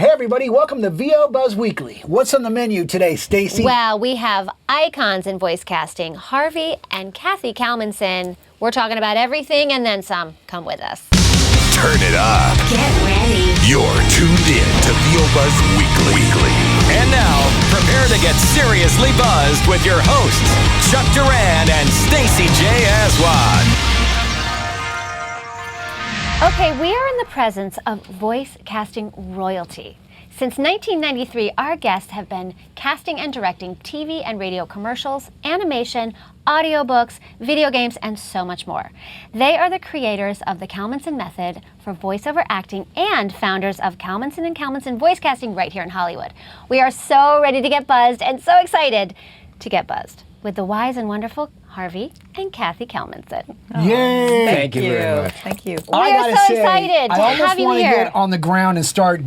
Hey everybody, welcome to VO Buzz Weekly. What's on the menu today, Stacey? Well, we have icons in voice casting, Harvey and Cathy Kalmenson. We're talking about everything and then some. Come with us. Turn it up. Get ready. You're tuned in to VO Buzz Weekly. And now, prepare to get seriously buzzed with your hosts, Chuck Duran and Stacey J. Aswad. Okay, we are in the presence of voice casting royalty. Since 1993, our guests have been casting and directing TV and radio commercials, animation, audiobooks, video games, and so much more. They are the creators of the Kalmenson Method for voiceover acting and founders of Kalmenson and Kalmenson voice casting right here in Hollywood. We are so ready to get buzzed and so excited to get buzzed with the wise and wonderful Harvey and Cathy Kalmenson. Yay! Thank you very much. Thank you. We are so excited to have you I almost want to here. get on the ground and start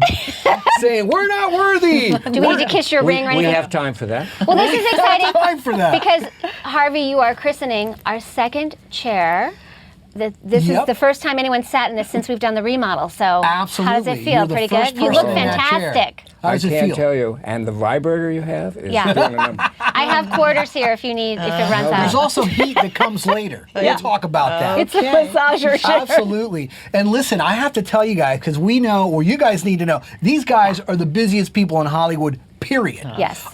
saying, we're not worthy. Do we need to kiss your ring or We anything? have time for that. Well, this is exciting Time for that. because, Harvey, you are christening our second chair. This Yep. is the first time anyone sat in this since we've done the remodel. So Absolutely. how does it feel? You're the Pretty first good? You look person in that chair. fantastic. How does I it can't feel? tell you. And the vibrator you have is Yeah. doing a number. I have quarters here if you need, if it runs There's out. also heat that comes later. We'll talk about that. It's a massager chair. Absolutely. And listen, I have to tell you guys, because we know, or you guys need to know, these guys are the busiest people in Hollywood, period. Yes.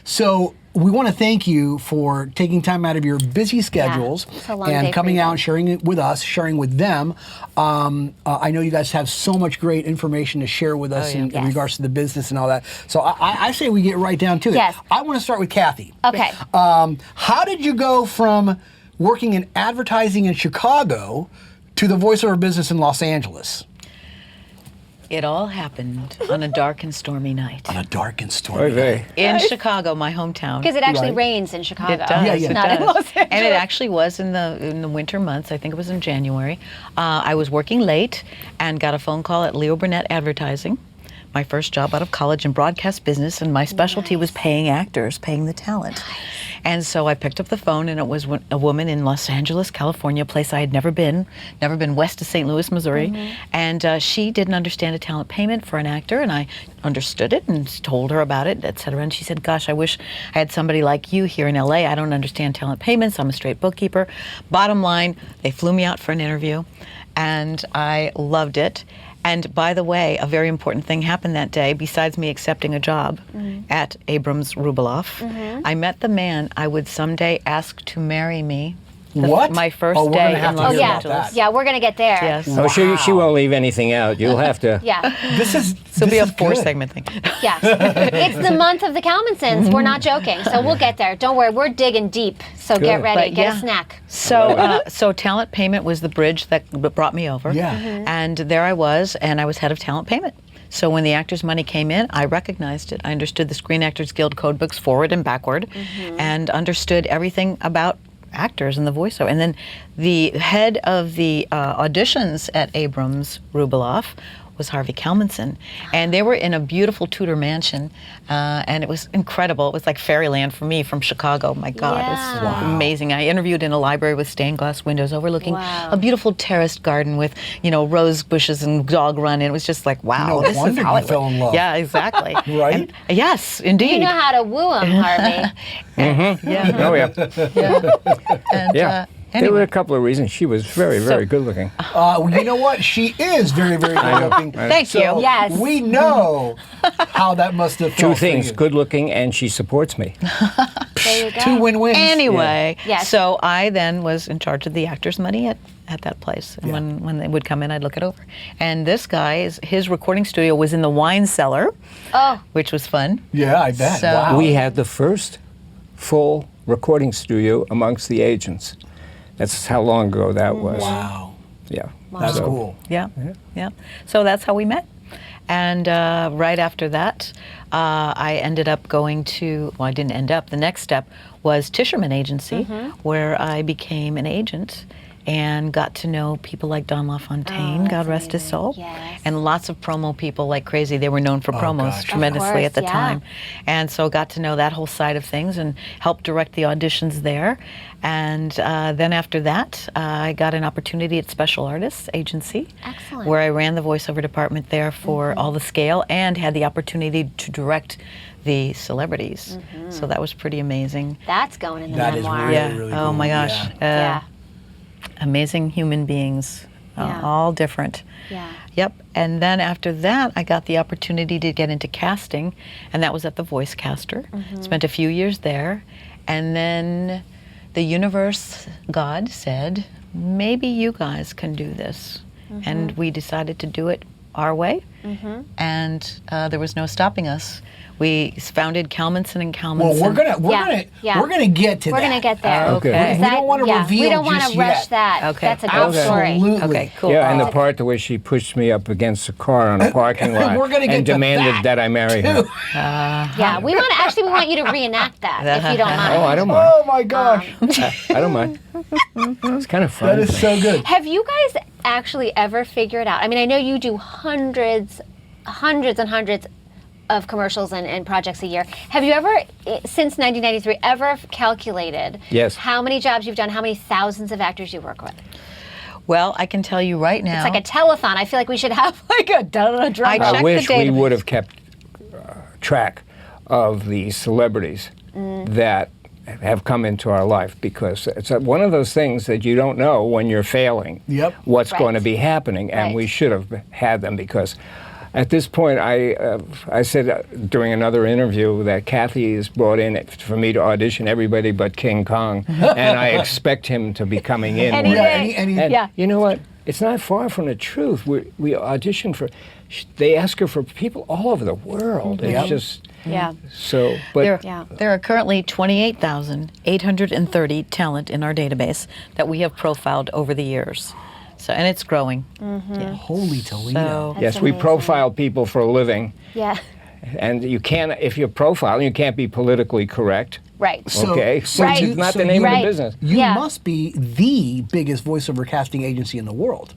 So we want to thank you for taking time out of your busy schedules it's a long day and for coming you out guys. and sharing it with us, sharing with them. I know you guys have so much great information to share with us in Yes. regards to the business and all that. So I say we get right down to it. Yes. I want to start with Cathy. Okay. How did you go from working in advertising in Chicago to the voiceover business in Los Angeles? It all happened on a dark and stormy night. On a dark and stormy Very, night. In Chicago, my hometown. Because it actually Right. rains in Chicago. It does. Yeah, yeah. It Not in does. Los Angeles. And it actually was in the winter months. I think it was in January. I was working late and got a phone call at Leo Burnett Advertising, my first job out of college in broadcast business, and my specialty was paying actors, paying the talent. And so I picked up the phone, and it was a woman in Los Angeles, California, a place I had never been west of St. Louis, Missouri. And she didn't understand a talent payment for an actor, and I understood it and told her about it, et cetera. And she said, gosh, I wish I had somebody like you here in LA. I don't understand talent payments. I'm a straight bookkeeper. Bottom line, they flew me out for an interview, and I loved it. And by the way, a very important thing happened that day, besides me accepting a job at Abrams Rubiloff. I met the man I would someday ask to marry me. What? My first Oh, we're day gonna have in to Los hear about Angeles. that. Yeah, we're going to get there. Yes. Oh, she won't leave anything out. You'll have to. Yeah. This is This will be a is good. 4-segment thing. Yeah. It's the month of the Kalmensons. We're not joking. So we'll get there. Don't worry. We're digging deep. So get Good. ready. But Get yeah. a snack. So talent payment was the bridge that brought me over. Yeah. And there I was, and I was head of talent payment. So when the actors' money came in, I recognized it. I understood the Screen Actors Guild code books forward and backward, and understood everything about actors and the voiceover. And then the head of the auditions at Abrams Rubiloff was Harvey Kalmenson, and they were in a beautiful Tudor mansion, and it was incredible. It was like fairyland for me from Chicago. My God, it was Yeah. amazing. I interviewed in a library with stained glass windows overlooking Wow. a beautiful terraced garden with, rose bushes and dog run. And it was just like, wow, No this is wonder you Hollywood. fell in love. Yeah, exactly. Right? And- yes, indeed. You know how to woo them, Harvey. Yeah. Oh, yeah. And, Yeah. There were anyway. a couple of reasons. She was very, very good looking. You know what? She is very, very good looking. Thank So you. Yes. We know how that must have Two felt for things, you. good looking and she supports me. There you go. Two win-wins. Anyway, Yeah. Yes. so I then was in charge of the actors' money at that place. And when they would come in, I'd look it over. And this guy, his recording studio was in the wine cellar, Oh. which was fun. Yeah, I bet. So- Wow. We had the first full recording studio amongst the agents. That's how long ago that was. Wow. Yeah. That's So- cool. Yeah, yeah. So that's how we met. And right after that, I ended up going to, well, I didn't end up, the next step was Tisherman Agency, where I became an agent. and got to know people like Don LaFontaine, God rest his soul, Yes. and lots of promo people like crazy. They were known for promos gosh. tremendously Of course, at the yeah. time. And so got to know that whole side of things and helped direct the auditions there. And then after that, I got an opportunity at Special Artists Agency, Excellent. where I ran the voiceover department there for all the scale and had the opportunity to direct the celebrities. So that was pretty amazing. That's going in the That is memoir. really, Yeah. really Oh cool. my gosh. Yeah. Yeah. Amazing human beings, Yeah. all different. Yeah. Yep. And then after that, I got the opportunity to get into casting, and that was at the Voicecaster. Spent a few years there, and then the universe, God said, maybe you guys can do this. And we decided to do it our way, and there was no stopping us. We founded Kalmenson and Kalmenson. Well, Yeah. we're gonna get to We're that. going to get there. Okay. Because We don't wanna reveal We don't want just to rush yet. that. Okay. That's a good story. Absolutely. Okay, cool. Yeah, and the part where she pushed me up against a car on a parking lot We're gonna get and to demanded that I marry her. Yeah, we want you to reenact that if you don't mind. Oh, I don't mind. Oh my gosh, I don't mind. It's kind of fun. that is so good. Have you guys actually ever figured out? I mean, I know you do hundreds and hundreds of commercials and projects a year. Have you ever, since 1993, ever calculated Yes. how many jobs you've done, how many thousands of actors you work with? Well, I can tell you right now. It's like a telethon. I feel like we should have like a drum. I I checked wish the we database. would have kept track of the celebrities that have come into our life, because it's one of those things that you don't know when you're failing Yep. what's Right. going to be happening, and Right. we should have had them, because at this point I said during another interview that Cathy is brought in for me to audition everybody but King Kong, and I expect him to be coming in. Any one day. day. And Yeah. You know what? It's not far from the truth. We audition for, they ask her for people all over the world. It's Yep. just Yeah. so, but There are currently 28,830 talent in our database that we have profiled over the years. So, and it's growing. holy Toledo. So, yes, That's we amazing. profile people for a living, Yeah. and you can't, if you're profiling, you can't be politically correct. Right. Okay, so Right. it's not so the name you- of the business. You Yeah. must be the biggest voiceover casting agency in the world.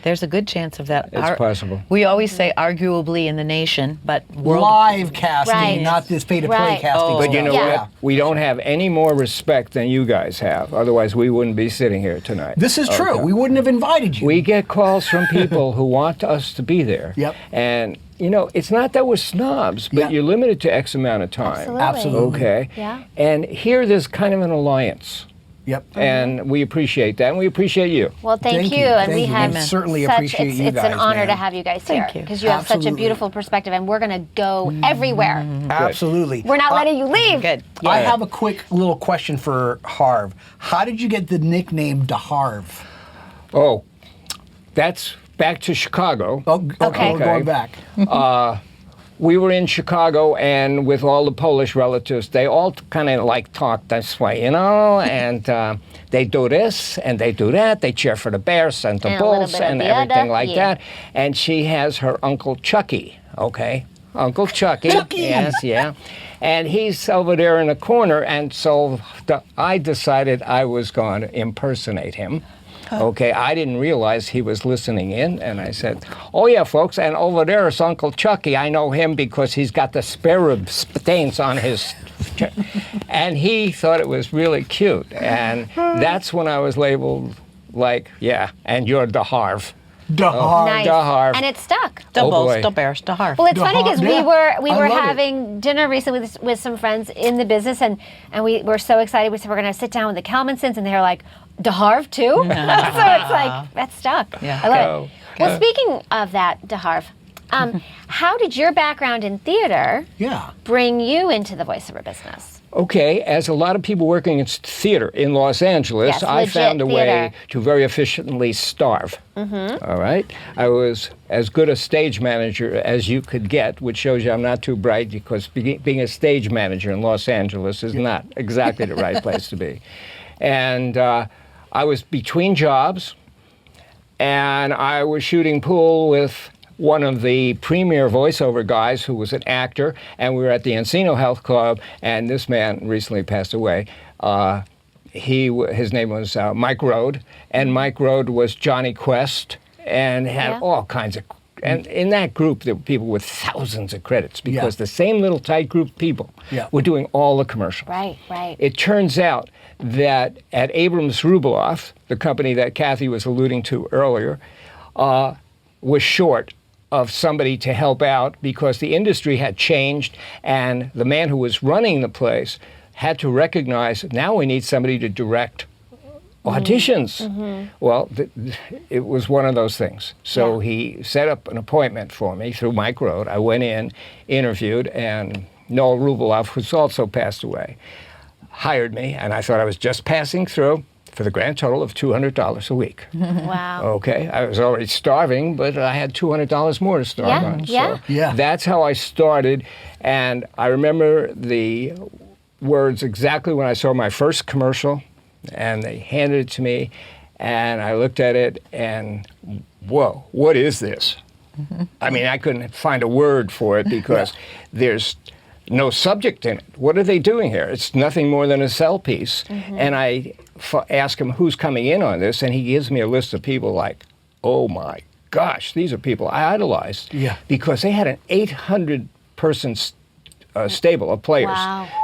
there's a good chance of that. It's possible. We always say arguably in the nation, but world. Live casting, Right. not this pay-to-play Right. casting. But you know Yeah. what? We don't have any more respect than you guys have. Otherwise, we wouldn't be sitting here tonight. This is true. Okay. We wouldn't have invited you. We get calls from people who want us to be there. Yep. And, you know, it's not that we're snobs, but Yeah. you're limited to X amount of time. Absolutely. Okay? Yeah. And here there's kind of an alliance. Yep. And we appreciate that, and we appreciate you. Well, thank Thank you. you. And Thank we you. have We certainly such, appreciate it's, you it's an guys, honor to man. have you guys Thank here you. because you have such a Absolutely. beautiful perspective, and we're going to go everywhere. Absolutely. We're not letting you leave. Good. I have a quick little question for Harve. How did you get the nickname Dea Harve? Oh, that's back to Chicago. Oh, okay. We're Okay. going back. We were in Chicago, and with all the Polish relatives, they all kind of like talk this way, you know, and they do this and they do that. They cheer for the Bears and the And a little Bulls bit of and the everything other, like yeah. that. And she has her Uncle Chucky, okay? Uncle Chucky. Chucky! Yes, yeah. And he's over there in the corner, and so I decided I was going to impersonate him. Okay, I didn't realize he was listening in, and I said, "Oh yeah, folks, and over there is Uncle Chucky. I know him because he's got the spare rib stains on his." And he thought it was really cute, and that's when I was labeled like, "Yeah, and you're Dea Harve." Dea Harve. Nice. Dea Harve. And it stuck. The Oh, Bulls, boy. the Bears, the Harve. Well, it's Dea funny because Harve, we yeah. were I love it. having dinner recently with some friends in the business, and we were so excited. We said we're going to sit down with the Kalmensons, and they were like, Dea Harve too? So it's like, that's stuck. Yeah. I love Oh, it. Well, speaking of that, Dea Harve, how did your background in theater Yeah. bring you into the voiceover business? Okay, as a lot of people working in theater in Los Angeles, Yes, I legit found a way theater. to very efficiently starve. All right? I was as good a stage manager as you could get, which shows you I'm not too bright, because being a stage manager in Los Angeles is not exactly the right place to be. And I was between jobs, and I was shooting pool with one of the premier voiceover guys who was an actor, and we were at the Encino Health Club, and this man recently passed away. his name was Mike Road, and Mike Road was Johnny Quest, and had all kinds of. And in that group, there were people with thousands of credits because the same little tight group of people were doing all the commercials. Right, right. It turns out that at Abrams Rubiloff, the company that Kathy was alluding to earlier, was short of somebody to help out because the industry had changed, and the man who was running the place had to recognize, now we need somebody to direct auditions. Well, it was one of those things. So he set up an appointment for me through Mike Road. I went in, interviewed, and Noel Rubiloff, who's also passed away, hired me, and I thought I was just passing through for the grand total of $200 a week. Wow. Okay, I was already starving, but I had $200 more to start on. Yeah. So that's how I started, and I remember the words exactly when I saw my first commercial, and they handed it to me, and I looked at it, and whoa, what is this? I mean, I couldn't find a word for it because there's no subject in it. What are they doing here? It's nothing more than a sell piece. And I ask him who's coming in on this, and he gives me a list of people like, oh my gosh, these are people I idolized. Because they had an 800-person stable of players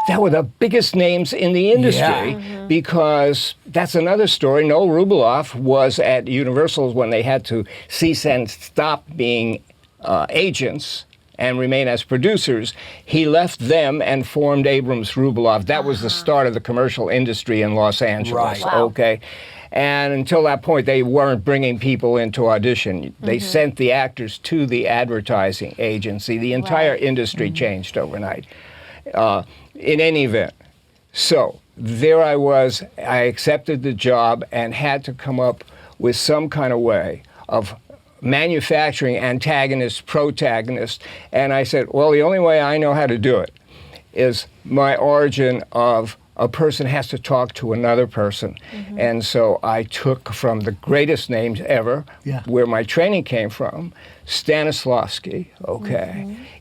that were the biggest names in the industry because that's another story. Noel Rubiloff was at Universal when they had to cease and stop being agents and remain as producers. He left them and formed Abrams Rubiloff. That was the start of the commercial industry in Los Angeles. Okay. And until that point, they weren't bringing people into audition. They sent the actors to the advertising agency. The entire industry changed overnight. In any event, so there I was. I accepted the job and had to come up with some kind of way of manufacturing antagonist, protagonist. And I said, well, the only way I know how to do it is my origin of a person has to talk to another person. And so I took from the greatest names ever, where my training came from, Stanislavski,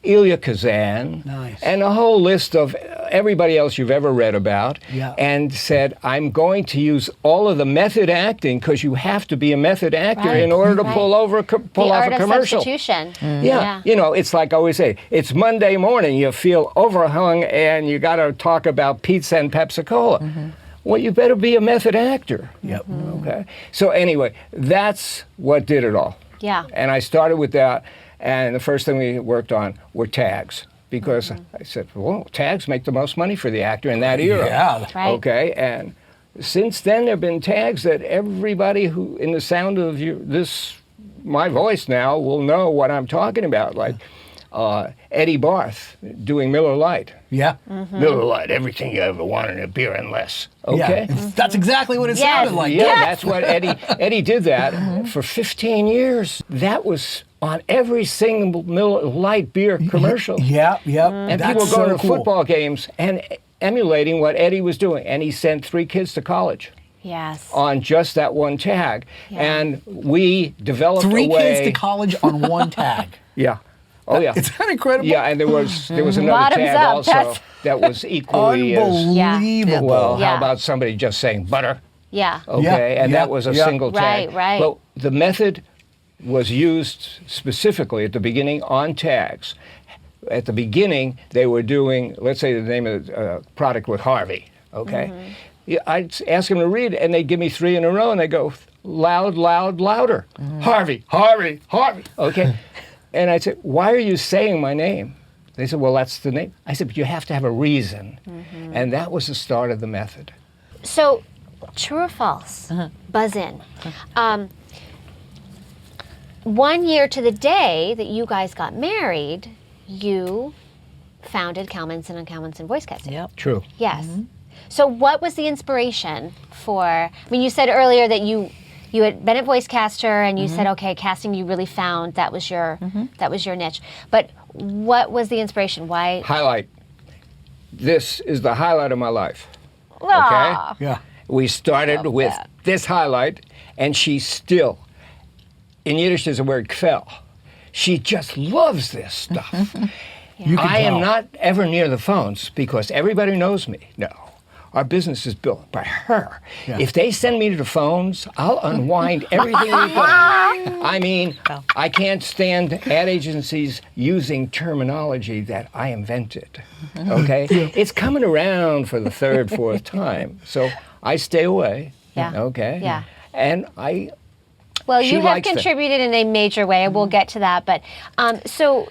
Ilya Kazan, and a whole list of everybody else you've ever read about, and said, I'm going to use all of the method acting, because you have to be a method actor in order to pull off a commercial. Substitution. You know, it's like I always say, it's Monday morning, you feel overhung, and you got to talk about pizza and Pepsi-Cola. Well, you better be a method actor. Okay. So anyway, that's what did it all. And I started with that, and the first thing we worked on were tags, because I said, well, tags make the most money for the actor in that era. Okay, and since then there have been tags that everybody who, in the sound of my voice now, will know what I'm talking about, like Eddie Barth doing Miller Lite. Miller Lite, everything you ever wanted in a beer and less. Okay? That's exactly what it sounded like. That's what Eddie did that for 15 years. That was on every single Miller Lite beer commercial. And That's people going to cool. football games and emulating what Eddie was doing. And he sent 3 kids to college. On just that one tag. And we developed a way... 3 kids to college on one tag. It's kind of incredible. And there was another tag also that was equally unbelievable. Well, how about somebody just saying butter? Okay, and that was a single tag. Well, the method was used specifically at the beginning on tags. At the beginning, they were doing, let's say the name of the product was Harvey. Okay, I'd ask them to read it, and they'd give me 3 in a row, and they go loud, loud, louder. Harvey, Harvey, Harvey. Okay. And I said, why are you saying my name? They said, well, that's the name. I said, but you have to have a reason. And that was the start of the method. So, true or false? Buzz in. 1 year to the day that you guys got married, you founded Kalmenson and Kalmenson Voicecasting. True. Yes. So what was the inspiration for, I mean, you said earlier that you had been at Voicecaster and you said, okay, casting, you really found that was your niche. But what was the inspiration? Why? Highlight. This is the highlight of my life. Aww. Okay? We started with this highlight, and she still, in Yiddish there's a word kfel. She just loves this stuff. I am not ever near the phones because everybody knows me. No. our business is built by her. Yeah. If they send me to the phones, I'll unwind everything we've done. I mean, I can't stand ad agencies using terminology that I invented. Okay? It's coming around for the third, fourth time. So I stay away. Yeah. Okay? Yeah. And I... Well, She you have likes them. contributed in a major way. We'll get to that. But so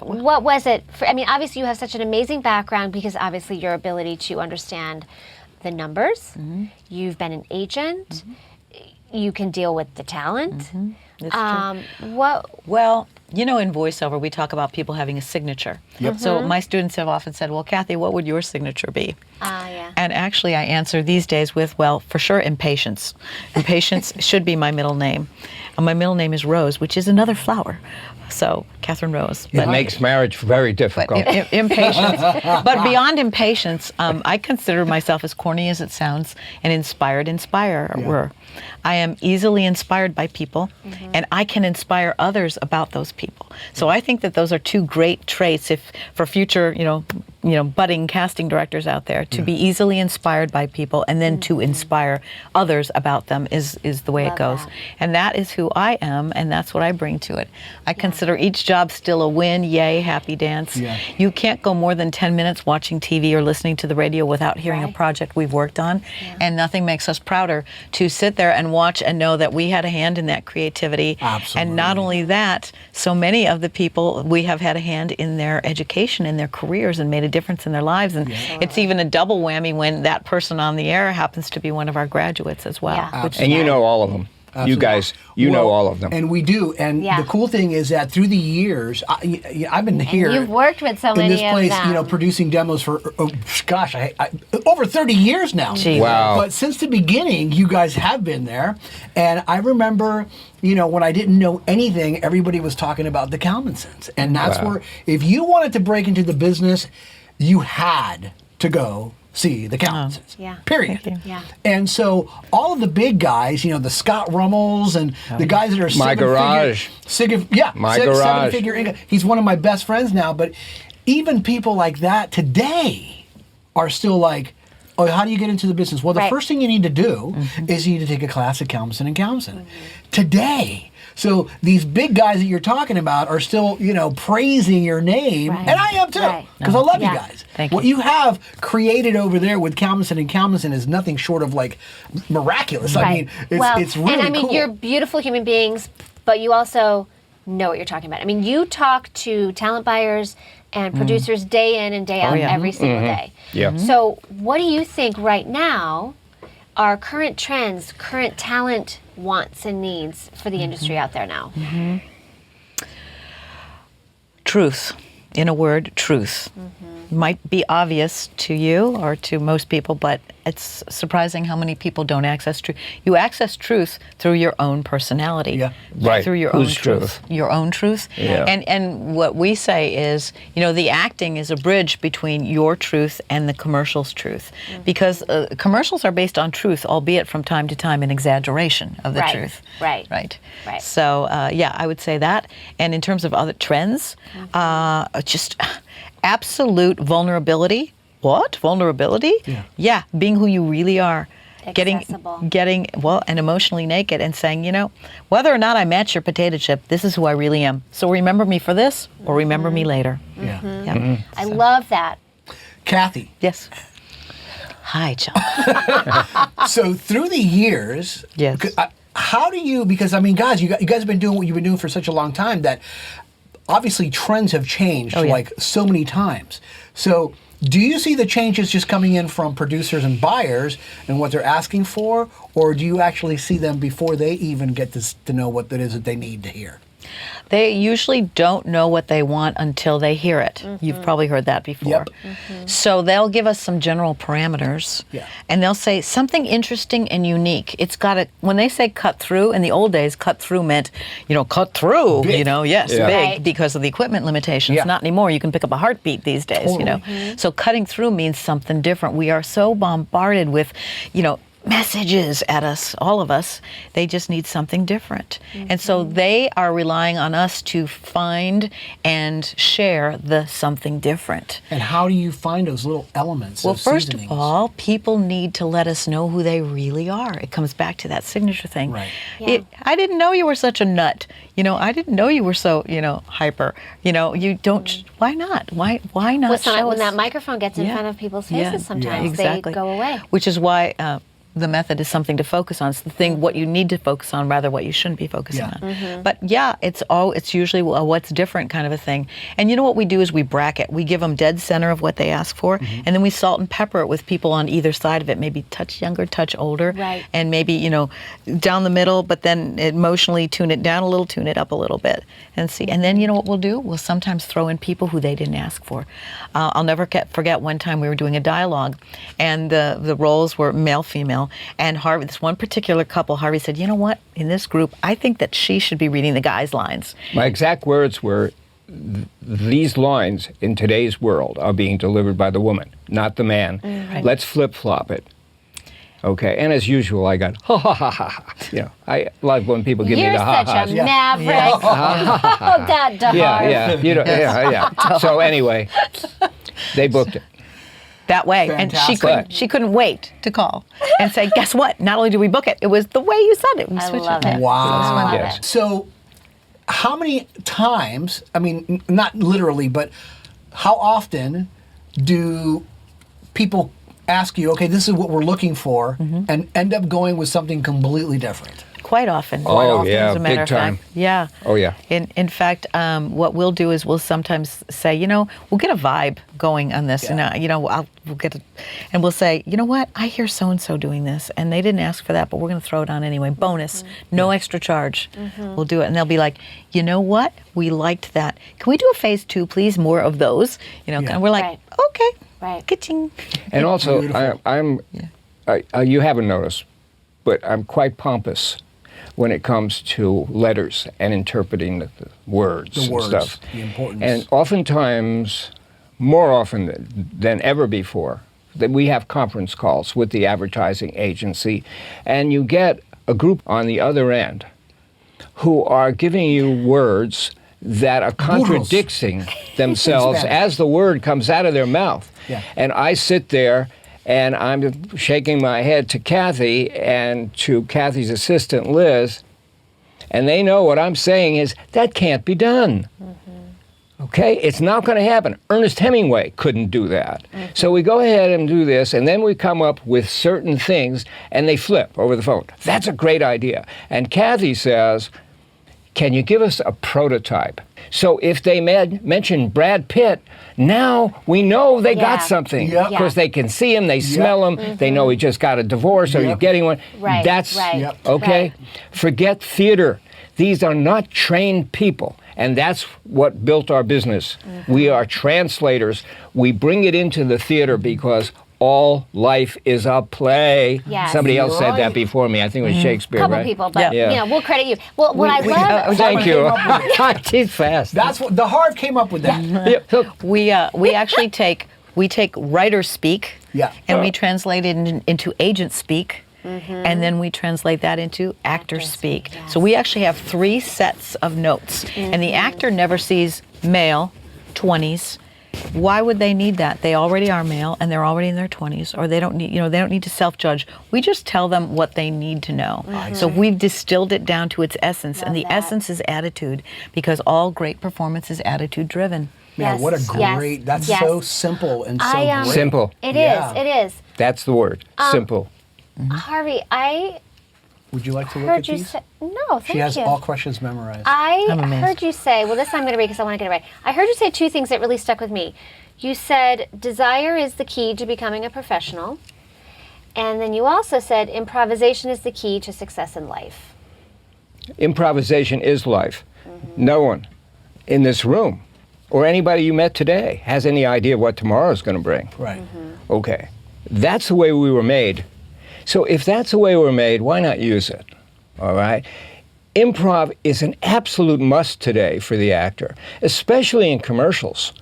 what was it? I mean, obviously you have such an amazing background because obviously your ability to understand the numbers. You've been an agent. You can deal with the talent. It's true. What? Well, you know, in voiceover, we talk about people having a signature. So my students have often said, well, Kathy, what would your signature be? Yeah. And actually, I answer these days with, well, for sure, impatience. Impatience should be my middle name. And my middle name is Rose, which is another flower. So, Catherine Rose. It makes marriage very difficult. Impatience. But beyond impatience, I consider myself, as corny as it sounds, an inspired inspirer. I am easily inspired by people, and I can inspire others about those people. So I think that those are two great traits if for future, budding casting directors out there, to be easily inspired by people and then to inspire others about them is the way Love it goes. that. And that is who I am, and that's what I bring to it. I consider each job still a win, yay, happy dance. Yeah. You can't go more than 10 minutes watching TV or listening to the radio without hearing a Right. project we've worked on, and nothing makes us prouder to sit there and watch and know that we had a hand in that creativity. Absolutely. And not only that, so many of the people we have had a hand in their education, in their careers, and made a difference in their lives. And it's even a double whammy when that person on the air happens to be one of our graduates as well. Yeah. Which And you know all of them. You guys, know Well, all of them. And we do. And Yeah. the cool thing is that through the years, I've been here. You've worked with so in many this place, of them. producing demos for, I over 30 years now. Gee. Wow. But since the beginning, you guys have been there. And I remember, when I didn't know anything, everybody was talking about the Kalmensons. And that's Wow. where, if you wanted to break into the business, you had to go see the Kalmensons. Yeah. Period. Thank you. Yeah. And so all of the big guys, the Scott Rummels and the guys that are My garage. My garage. seven-figure income. He's one of my best friends now, but even people like that today are still like, oh, how do you get into the business? Well, the Right. first thing you need to do is you need to take a class at Kalmenson and Kalmenson. Today. So these big guys that you're talking about are still, praising your name. Right. And I am too, Right. because I love Yeah. you guys. Thank What you. you have created over there with Kalmenson and Kalmenson is nothing short of like miraculous. I mean, it's really and I mean, cool. you're beautiful human beings, but you also know what you're talking about. I mean, you talk to talent buyers and producers day in and day out, yeah. every single day. Yeah. So, what do you think right now are current trends, current talent wants and needs for the industry out there now? Truth. In a word, truth. Might be obvious to you or to most people, but it's surprising how many people don't access truth. You access truth through your own personality. Yeah. Right. Through your Whose own truth. Your own truth. Yeah. And what we say is, the acting is a bridge between your truth and the commercial's truth. Because commercials are based on truth, albeit from time to time an exaggeration of the Right. truth. Right. Right. Right. So, I would say that. And in terms of other trends, just absolute vulnerability. What? Vulnerability? Yeah, being who you really are. Accessible. Getting and emotionally naked and saying, whether or not I match your potato chip, this is who I really am. So remember me for this or remember me later. Yeah. Yeah. I love that. Kathy, Yes. Hi, John. so through the years, Yes. How do you, because I mean, guys, you guys have been doing what you've been doing for such a long time that obviously trends have changed Oh, yeah. like so many times. So do you see the changes just coming in from producers and buyers and what they're asking for, or do you actually see them before they even get to know what it is that they need to hear? They usually don't know what they want until they hear it. You've probably heard that before. Yep. So they'll give us some general parameters, Yeah. and they'll say something interesting and unique. It's got to, when they say cut through, in the old days, cut through meant, cut through, Big. yes, Yeah. big, Right. because of the equipment limitations. Yeah. Not anymore. You can pick up a heartbeat these days, Totally. So cutting through means something different. We are so bombarded with, messages at us, all of us. They just need something different. And so they are relying on us to find and share the something different. And how do you find those little elements? Well, those first seasonings? of all, people need to let us know who they really are. It comes back to that signature thing. Right. Yeah. I didn't know you were such a nut. I didn't know you were so, hyper. You don't, why not? Why not Well, show when us? that microphone gets in Yeah. front of people's faces, Yeah. sometimes Exactly. they go away. Which is why the method is something to focus on. It's the thing, what you need to focus on, rather what you shouldn't be focusing Yeah. on. But yeah, it's usually a what's different kind of a thing. And what we do is we bracket. We give them dead center of what they ask for, and then we salt and pepper it with people on either side of it, maybe touch younger, touch older, Right. and maybe, down the middle, but then emotionally tune it down a little, tune it up a little bit, and see. And then what we'll do? We'll sometimes throw in people who they didn't ask for. I'll never forget one time we were doing a dialogue, and the roles were male, female, and Harvey, this one particular couple, Harvey said, you know what, in this group, I think that she should be reading the guy's lines. My exact words were, these lines in today's world are being delivered by the woman, not the man. Right. Let's flip-flop it. Okay, and as usual, I got ha ha ha ha. I love when people give You're me the ha such ha's. a maverick. Oh, that Dea Harve. Yeah. So anyway, they booked it. That way, Fantastic. and she couldn't wait to call and say, guess what? Not only did we book it, it was the way you said it. We I switched love it. Wow. I love Yes. it. So, how many times, not literally, but how often do people ask you, okay, this is what we're looking for, and end up going with something completely different? Quite often. Oh, yeah, as a matter big of time. fact. Yeah. Oh, yeah. In fact, what we'll do is we'll sometimes say, we'll get a vibe going on this, Yeah. and we'll get it, and we'll say, you know what, I hear so and so doing this, and they didn't ask for that, but we're going to throw it on anyway. Bonus, no extra charge. We'll do it, and they'll be like, you know what, we liked that. Can we do a phase 2, please? More of those, And we're like, Right. okay, Right. ka-ching. And also, Beautiful. you haven't noticed, but I'm quite pompous when it comes to letters and interpreting the words The and words, stuff. the importance. And oftentimes, more often than ever before, that we have conference calls with the advertising agency, and you get a group on the other end who are giving you words that are contradicting themselves as the word comes out of their mouth. Yeah. And I sit there and I'm shaking my head to Kathy and to Kathy's assistant, Liz, and they know what I'm saying is, that can't be done. Okay? It's not going to happen. Ernest Hemingway couldn't do that. So we go ahead and do this, and then we come up with certain things, and they flip over the phone. That's a great idea. And Kathy says, can you give us a prototype? So if they mention Brad Pitt, now we know they got Yeah. something. Yep. Of course, they can see him, they smell him, they know he just got a divorce or Yep. you're getting one. Right, That's right, Yep. okay. right. Forget theater. These are not trained people. And that's what built our business. We are translators. We bring it into the theater because all life is a play. Yes. Somebody else said Right. that before me. I think it was Shakespeare, Couple right? people, but Yeah. we'll credit you. Well, what I we- love. Thank you. Came up with She's fast. That's what the Harve came up with that. Yeah, so- We actually take writer speak, Yeah. and we translate it into agent speak, and then we translate that into actor speak. yes. So we actually have 3 sets of notes, and the actor never sees male, 20s. Why would they need that? They already are male, and they're already in their 20s, or they don't need, they don't need to self-judge. We just tell them what they need to know. So we've distilled it down to its essence, and the that. essence is attitude, because all great performance is attitude-driven. Man, Yes, what a yes, great, that's yes. so simple and so I, great. Simple. It is. Yeah. It is. That's the word. Simple. Harvey, I Would you like to look heard at you these? say. No, thank She has you. all questions memorized. I'm I amazed. heard you say, well, this I'm going to read because I want to get it right. I heard you say 2 things that really stuck with me. You said desire is the key to becoming a professional. And then you also said improvisation is the key to success in life. Improvisation is life. No one in this room or anybody you met today has any idea what tomorrow's going to bring. Right. Okay. That's the way we were made. So if that's the way we're made, why not use it? All right? Improv is an absolute must today for the actor, especially in commercials,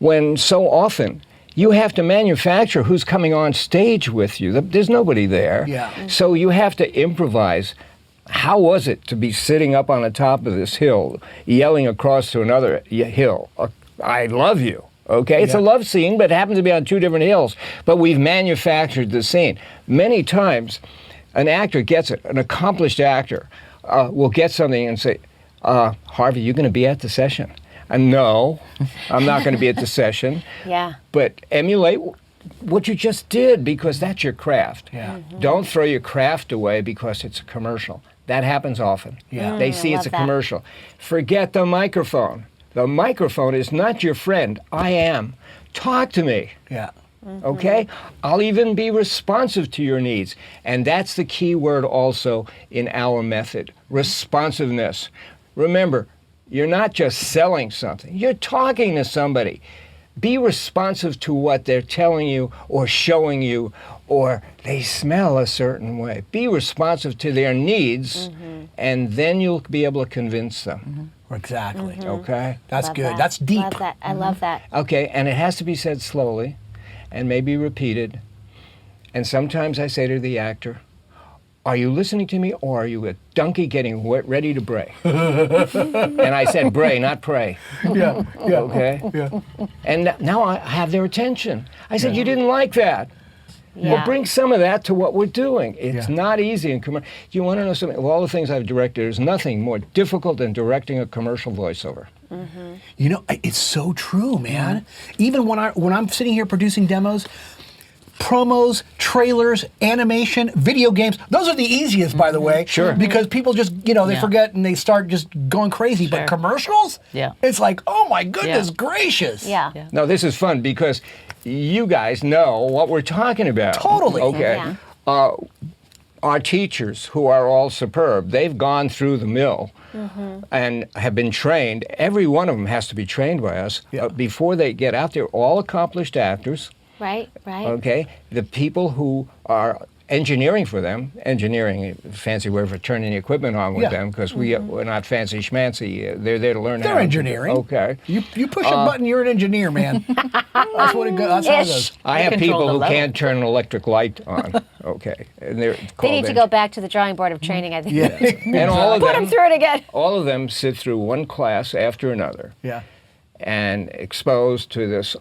when so often you have to manufacture who's coming on stage with you. There's nobody there. Yeah. So you have to improvise. How was it to be sitting up on the top of this hill, yelling across to another hill, I love you? Okay, it's a love scene, but it happens to be on two different hills. But we've manufactured the scene. Many times, an actor gets it, an accomplished actor will get something and say, Harvey, you going to be at the session? And no, I'm not going to be at the session. Yeah. But emulate what you just did, because that's your craft. Yeah. Don't throw your craft away because it's a commercial. That happens often. Yeah. They see I it's a love that. commercial. Forget the microphone. The microphone is not your friend. I am. Talk to me. Yeah. Okay? I'll even be responsive to your needs. And that's the key word also in our method, responsiveness. Remember, you're not just selling something. You're talking to somebody. Be responsive to what they're telling you or showing you, or they smell a certain way. Be responsive to their needs, and then you'll be able to convince them. Exactly. Okay? That's Love good. that. That's deep. Love that. I love that. Okay, and it has to be said slowly and maybe repeated. And sometimes I say to the actor, are you listening to me, or are you a donkey getting ready to bray? And I said bray, not pray. Yeah. Yeah. Okay? Yeah. And now I have their attention. I said, you didn't like that. Yeah. Well, bring some of that to what we're doing. It's Yeah. not easy in commercial. You want to know something? Of all the things I've directed, there's nothing more difficult than directing a commercial voiceover. You know, it's so true, man. Even when I'm sitting here producing demos, promos, trailers, animation, video games, those are the easiest, by the way. Sure. Because people just, they Yeah. forget and they start just going crazy. Sure. But commercials? Yeah. It's like, oh my goodness Yeah. gracious. Yeah. Yeah. Now, this is fun because you guys know what we're talking about. Totally. Okay. Yeah. Our teachers, who are all superb, they've gone through the mill and have been trained. Every one of them has to be trained by us before they get out there. All accomplished actors. Right. Right. Okay, the people who are engineering for them, engineering, a fancy word for turning the equipment on with Yeah. them, because we're not fancy schmancy. They're there to learn how. They're engineering. Okay. You push a button, you're an engineer, man. That's what it goes. That's how it Ish. goes. I They have control people the who level. can't turn an electric light on. Okay, and they're They called need to go back to the drawing board of training, I think. Yeah. And all of Put them, them through it again. all of them sit through one class after another. Yeah. And exposed to this,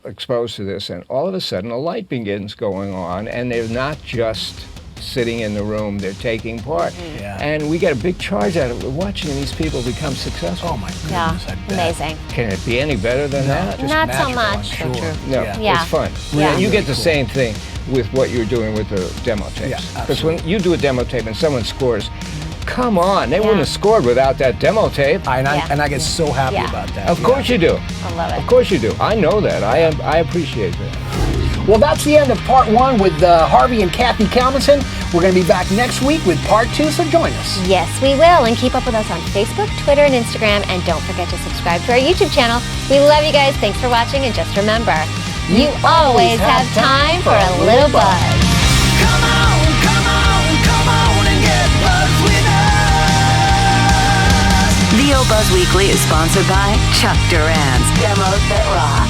and all of a sudden a light begins going on, and they're not just sitting in the room, they're taking part. Yeah. And we get a big charge out of it, watching these people become successful. Oh my goodness. Yeah. I bet. Amazing. Can it be any better than that? Just Not so magical, much. I'm So sure. true. No, Yeah. it's fun. Yeah. And you get Really the cool. same thing with what you're doing with the demo tapes. Yeah, Because when absolutely. you do a demo tape and someone scores, come on, they Yeah. wouldn't have scored without that demo tape. And I get so happy Yeah. about that. Of course you do. I love it. Of course you do. I know that. I appreciate that. Well, that's the end of part one with Harvey and Cathy Kalmenson. We're going to be back next week with part two, so join us. Yes, we will. And keep up with us on Facebook, Twitter, and Instagram. And don't forget to subscribe to our YouTube channel. We love you guys. Thanks for watching. And just remember, you always have time for a little buzz. Come on, come on, come on and get buzzed with us. VO Buzz Weekly is sponsored by Chuck Duran's Demos That Rock.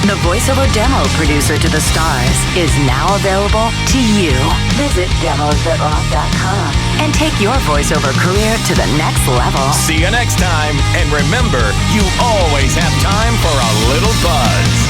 The voiceover demo producer to the stars is now available to you. Visit demosthatrock.com and take your voiceover career to the next level. See you next time. And remember, you always have time for a little buzz.